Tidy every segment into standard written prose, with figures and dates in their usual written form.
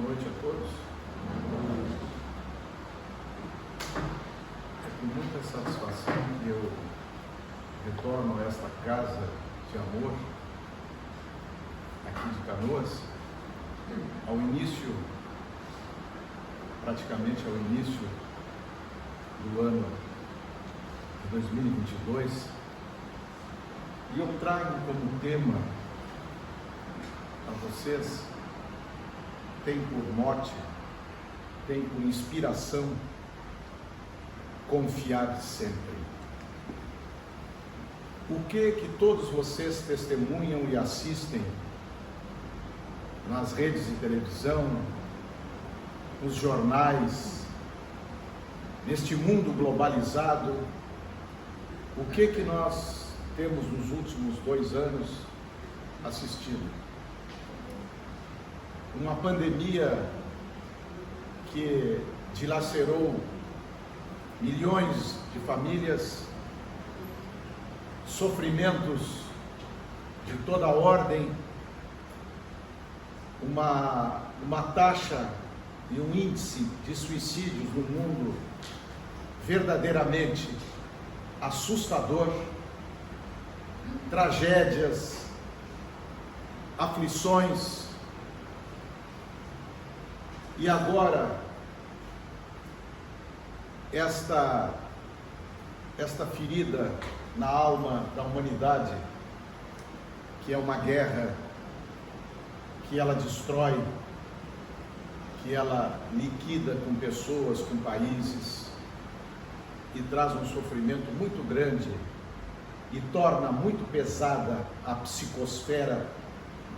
noite a todos. É com muita satisfação que eu retorno a esta casa de amor, aqui de Canoas, praticamente ao início do ano de 2022, e eu trago como tema a vocês, tem por mote, tem por inspiração, confiar sempre. O que todos vocês testemunham e assistem nas redes de televisão, nos jornais, neste mundo globalizado, o que nós temos nos últimos 2 anos assistido? Uma pandemia que dilacerou milhões de famílias, sofrimentos de toda ordem, uma taxa e um índice de suicídios no mundo verdadeiramente assustador, tragédias, aflições. E agora, esta ferida na alma da humanidade, que é uma guerra, que ela destrói, que ela liquida com pessoas, com países, e traz um sofrimento muito grande e torna muito pesada a psicosfera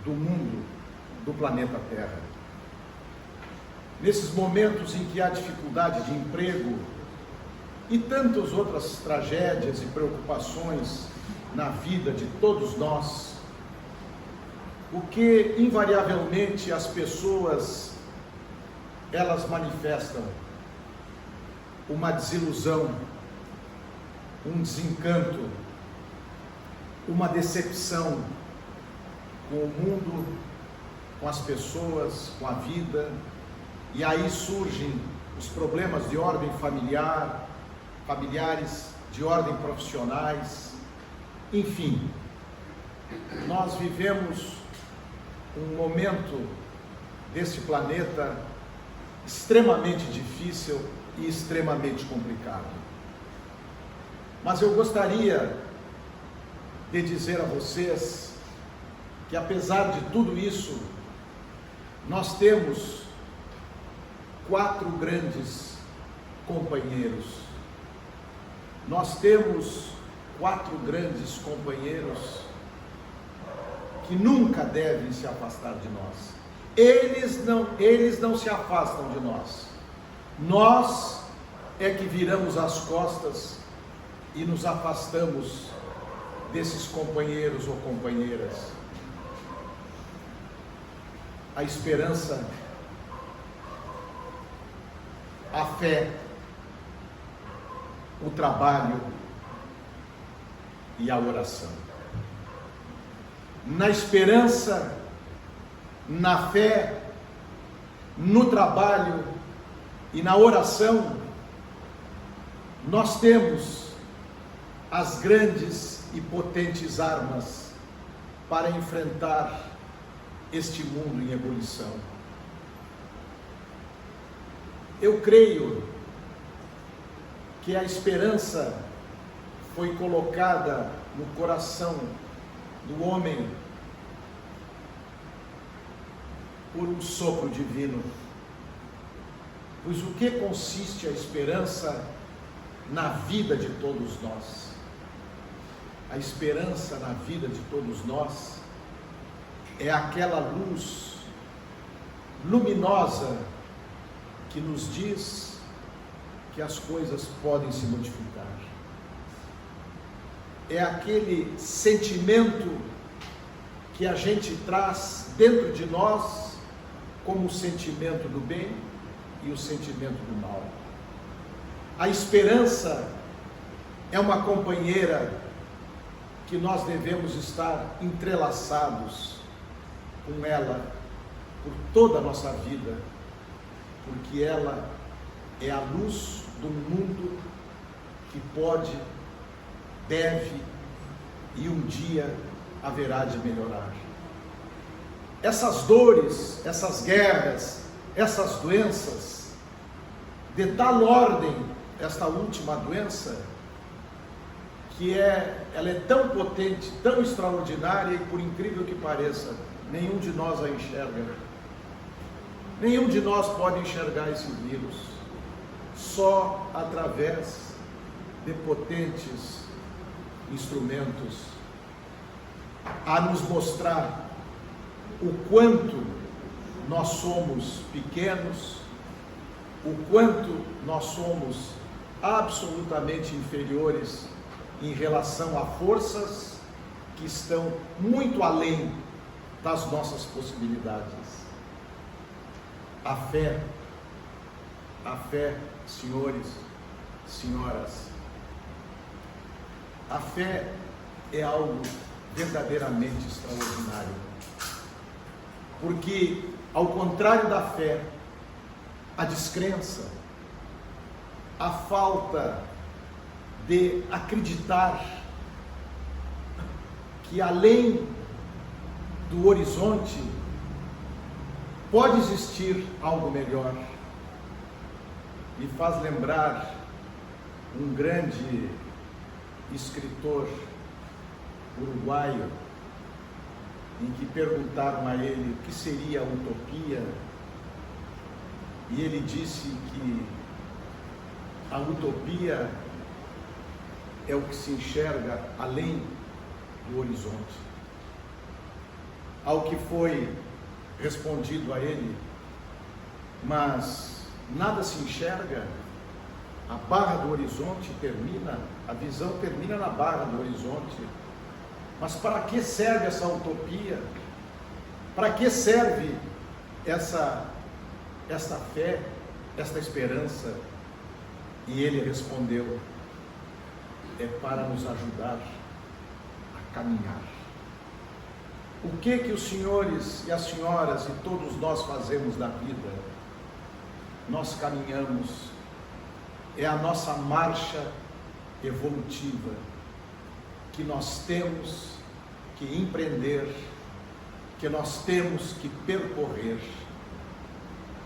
do mundo, do planeta Terra. Nesses momentos em que há dificuldade de emprego e tantas outras tragédias e preocupações na vida de todos nós, o que invariavelmente as pessoas elas manifestam uma desilusão, um desencanto, uma decepção com o mundo, com as pessoas, com a vida. E aí surgem os problemas de ordem familiares, de ordem profissionais, enfim. Nós vivemos um momento desse planeta extremamente difícil e extremamente complicado. Mas eu gostaria de dizer a vocês que, apesar de tudo isso, nós temos 4 grandes companheiros. Nós temos 4 grandes companheiros que nunca devem se afastar de nós. Eles não se afastam de nós. Nós é que viramos as costas e nos afastamos desses companheiros ou companheiras. A esperança, a fé, o trabalho e a oração. Na esperança, na fé, no trabalho e na oração, nós temos as grandes e potentes armas para enfrentar este mundo em ebulição. Eu creio que a esperança foi colocada no coração do homem por um sopro divino. Pois o que consiste a esperança na vida de todos nós? A esperança na vida de todos nós é aquela luz luminosa que nos diz que as coisas podem se modificar. É aquele sentimento que a gente traz dentro de nós como o sentimento do bem e o sentimento do mal. A esperança é uma companheira que nós devemos estar entrelaçados com ela por toda a nossa vida, porque ela é a luz do mundo que pode, deve e um dia haverá de melhorar. Essas dores, essas guerras, essas doenças, de tal ordem, esta última doença, que ela é tão potente, tão extraordinária e, por incrível que pareça, nenhum de nós a enxerga. Nenhum de nós pode enxergar esse vírus, só através de potentes instrumentos a nos mostrar o quanto nós somos pequenos, o quanto nós somos absolutamente inferiores em relação a forças que estão muito além das nossas possibilidades. A fé, senhores, senhoras, a fé é algo verdadeiramente extraordinário, porque, ao contrário da fé, a descrença, a falta de acreditar que além do horizonte pode existir algo melhor, me faz lembrar um grande escritor uruguaio, em que perguntaram a ele o que seria a utopia, e ele disse que a utopia é o que se enxerga além do horizonte. Ao que foi respondido a ele, mas nada se enxerga, a barra do horizonte termina, a visão termina na barra do horizonte. Mas para que serve essa utopia? Para que serve esta fé, esta esperança? E ele respondeu: é para nos ajudar a caminhar. O que os senhores e as senhoras e todos nós fazemos na vida? Nós caminhamos, é a nossa marcha evolutiva que nós temos que empreender, que nós temos que percorrer.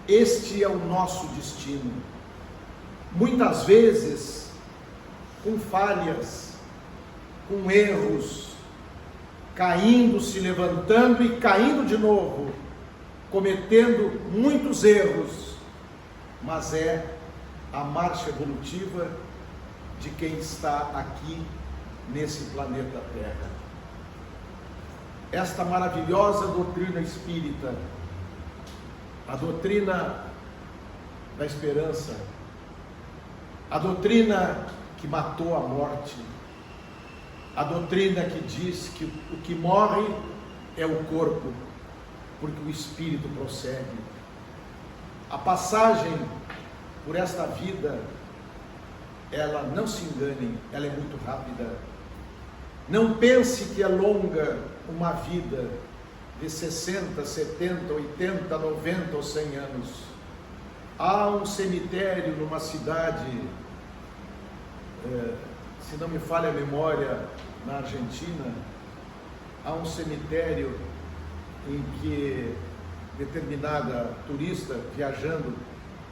Este é o nosso destino. Muitas vezes, com falhas, com erros, caindo, se levantando e caindo de novo, cometendo muitos erros, mas é a marcha evolutiva de quem está aqui nesse planeta Terra. Esta maravilhosa doutrina espírita, a doutrina da esperança, a doutrina que matou a morte, a doutrina que diz que o que morre é o corpo, porque o espírito prossegue. A passagem por esta vida, ela, não se enganem, ela é muito rápida. Não pense que é longa uma vida de 60, 70, 80, 90 ou 100 anos. Há um cemitério numa cidade, se não me falha a memória, na Argentina, há um cemitério em que determinada turista viajando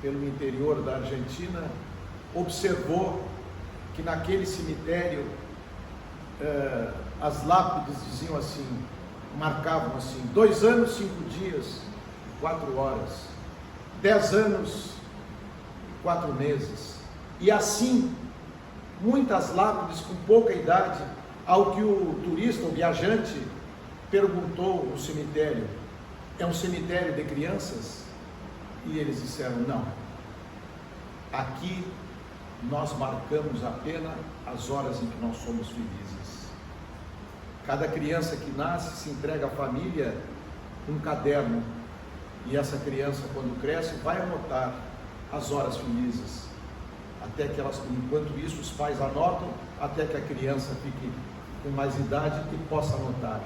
pelo interior da Argentina observou que naquele cemitério as lápides diziam assim, marcavam assim: 2 anos, 5 dias, 4 horas, 10 anos, 4 meses, e assim muitas lápides com pouca idade. Ao que o turista, o viajante, perguntou no cemitério: é um cemitério de crianças? E eles disseram: não, aqui nós marcamos apenas as horas em que nós somos felizes. Cada criança que nasce se entrega à família um caderno, e essa criança, quando cresce, vai anotar as horas felizes, até que elas, enquanto isso, os pais anotam, até que a criança fique com mais idade e possa anotar.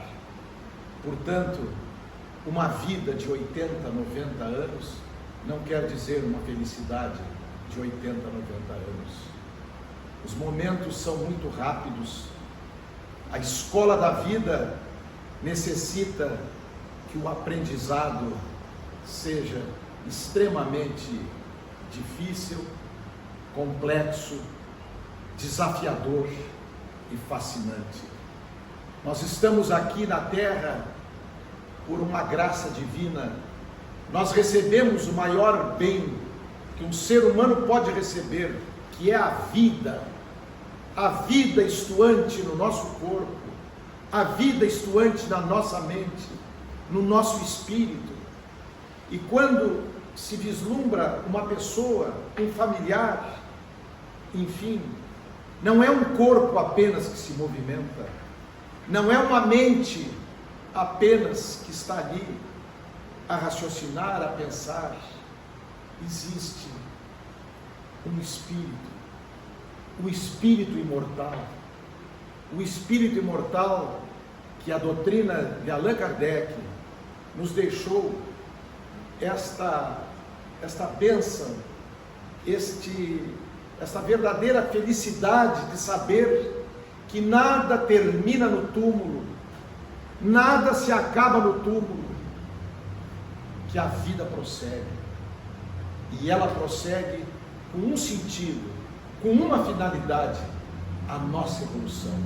Portanto, uma vida de 80, 90 anos não quer dizer uma felicidade de 80, 90 anos. Os momentos são muito rápidos. A escola da vida necessita que o aprendizado seja extremamente difícil, complexo, desafiador e fascinante. Nós estamos aqui na Terra por uma graça divina. Nós recebemos o maior bem que um ser humano pode receber, que é a vida estuante no nosso corpo, a vida estuante na nossa mente, no nosso espírito. E quando se vislumbra uma pessoa, um familiar, enfim, não é um corpo apenas que se movimenta, não é uma mente apenas que está ali a raciocinar, a pensar. Existe um espírito, o espírito imortal, o espírito imortal que a doutrina de Allan Kardec nos deixou esta bênção, esta verdadeira felicidade de saber que nada termina no túmulo, nada se acaba no túmulo, que a vida prossegue, e ela prossegue com um sentido, com uma finalidade: a nossa evolução,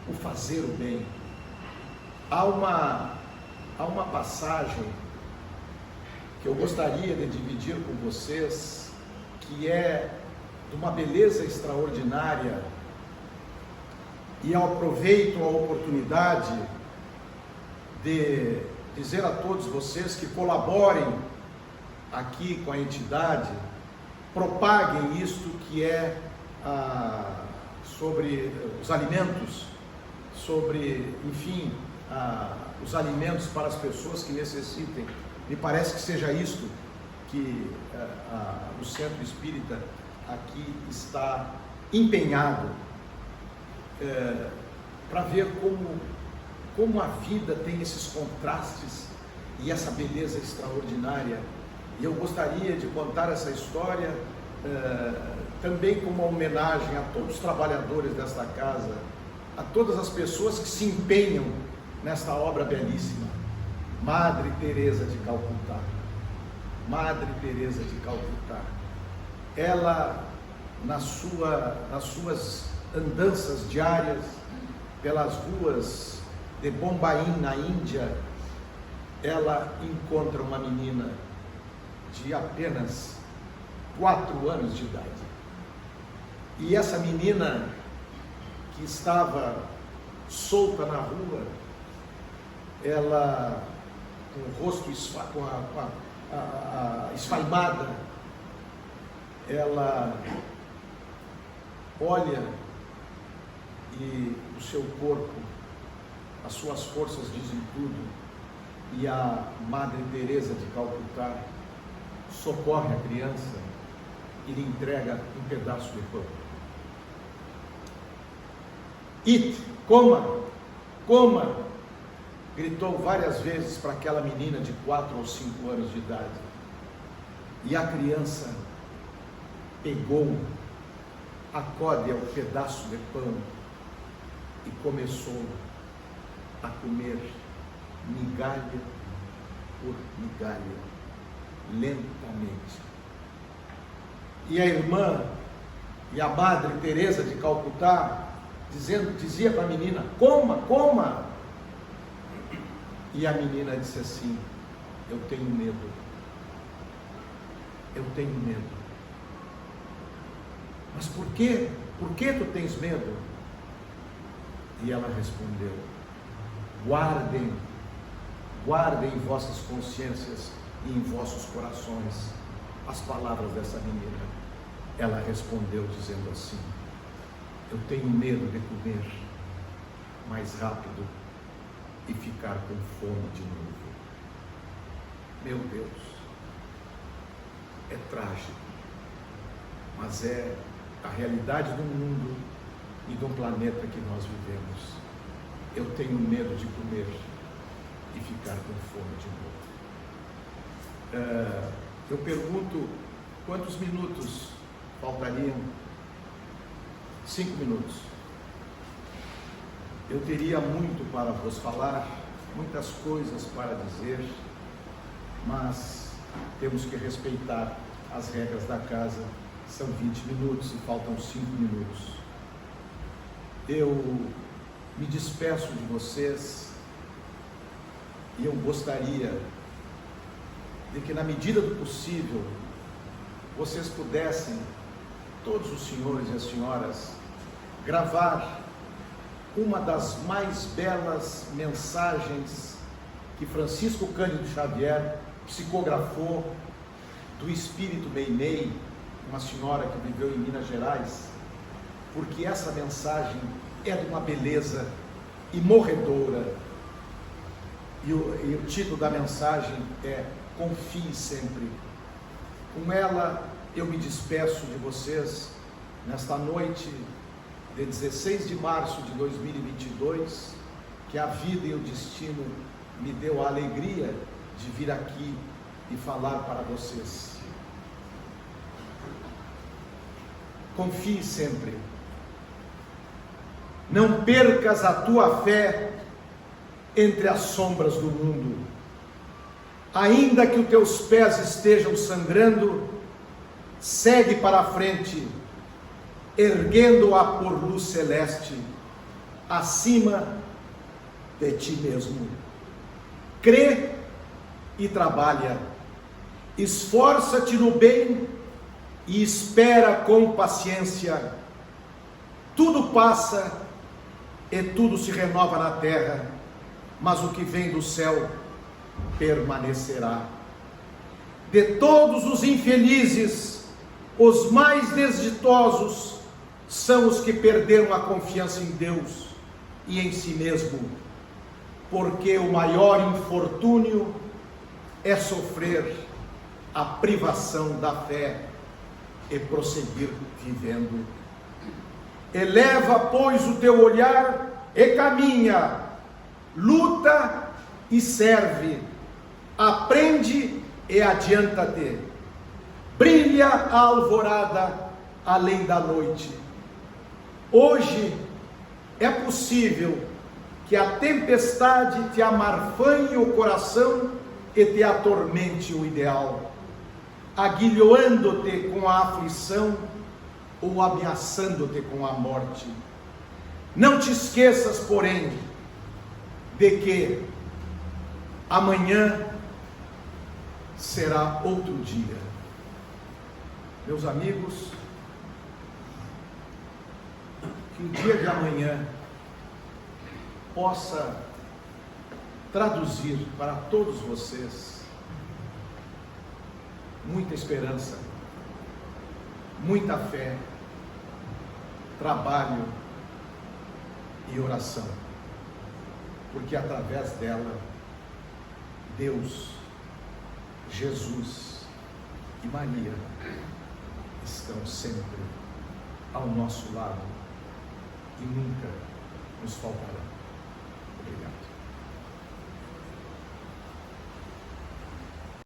o fazer o bem. Há uma passagem que eu gostaria de dividir com vocês, que é de uma beleza extraordinária, e eu aproveito a oportunidade de dizer a todos vocês que colaborem aqui com a entidade, propaguem isto que é sobre os alimentos, sobre, enfim, os alimentos para as pessoas que necessitem. Me parece que seja isto que o Centro Espírita aqui está empenhado, para ver como a vida tem esses contrastes e essa beleza extraordinária. E eu gostaria de contar essa história também como uma homenagem a todos os trabalhadores desta casa, a todas as pessoas que se empenham nesta obra belíssima. Madre Teresa de Calcutá. Madre Teresa de Calcutá. Ela, nas suas andanças diárias pelas ruas de Bombaim, na Índia, ela encontra uma menina de apenas 4 anos de idade. E essa menina, que estava solta na rua, ela com o rosto esfaimada, ela olha e o seu corpo, as suas forças dizem tudo, e a Madre Teresa de Calcutá socorre a criança e lhe entrega um pedaço de pão. Eat, coma, gritou várias vezes para aquela menina de 4 ou 5 anos de idade. E a criança pegou a códea, o pedaço de pão, e começou a comer migalha por migalha, lentamente. E a irmã e a Madre Teresa de Calcutá dizia para a menina: coma. E a menina disse assim: eu tenho medo. Mas por quê? Por que tu tens medo? E ela respondeu: guardem em vossas consciências e em vossos corações as palavras dessa menina. Ela respondeu dizendo assim: eu tenho medo de comer mais rápido e ficar com fome de novo. Meu Deus, é trágico, mas é a realidade do mundo e do planeta que nós vivemos. Eu tenho medo de comer e ficar com fome de novo. Eu pergunto, quantos minutos faltariam? 5 minutos. Eu teria muito para vos falar, muitas coisas para dizer, mas temos que respeitar as regras da casa. São 20 minutos e faltam 5 minutos. Eu me despeço de vocês e eu gostaria de que, na medida do possível, vocês pudessem, todos os senhores e as senhoras, gravar uma das mais belas mensagens que Francisco Cândido Xavier psicografou, do espírito Meimei, uma senhora que viveu em Minas Gerais, porque essa mensagem é de uma beleza imorredora. E o título da mensagem é Confie Sempre. Com ela eu me despeço de vocês nesta noite de 16 de março de 2022, que a vida e o destino me deu a alegria de vir aqui e falar para vocês. Confie sempre. Não percas a tua fé entre as sombras do mundo. Ainda que os teus pés estejam sangrando, segue para a frente, erguendo-a por luz celeste, acima de ti mesmo. Crê e trabalha, esforça-te no bem e espera com paciência. Tudo passa e tudo se renova na terra, mas o que vem do céu permanecerá. De todos os infelizes, os mais desditosos são os que perderam a confiança em Deus e em si mesmo, porque o maior infortúnio é sofrer a privação da fé e prosseguir vivendo. Eleva, pois, o teu olhar e caminha, luta e serve, aprende e adianta-te. Brilha a alvorada além da noite. Hoje é possível que a tempestade te amarfanhe o coração e te atormente o ideal, aguilhoando-te com a aflição ou ameaçando-te com a morte. Não te esqueças, porém, de que amanhã será outro dia. Meus amigos, que o dia de amanhã possa traduzir para todos vocês muita esperança, muita fé, trabalho e oração, porque através dela Deus, Jesus e Maria estão sempre ao nosso lado e nunca nos faltarão. Obrigado.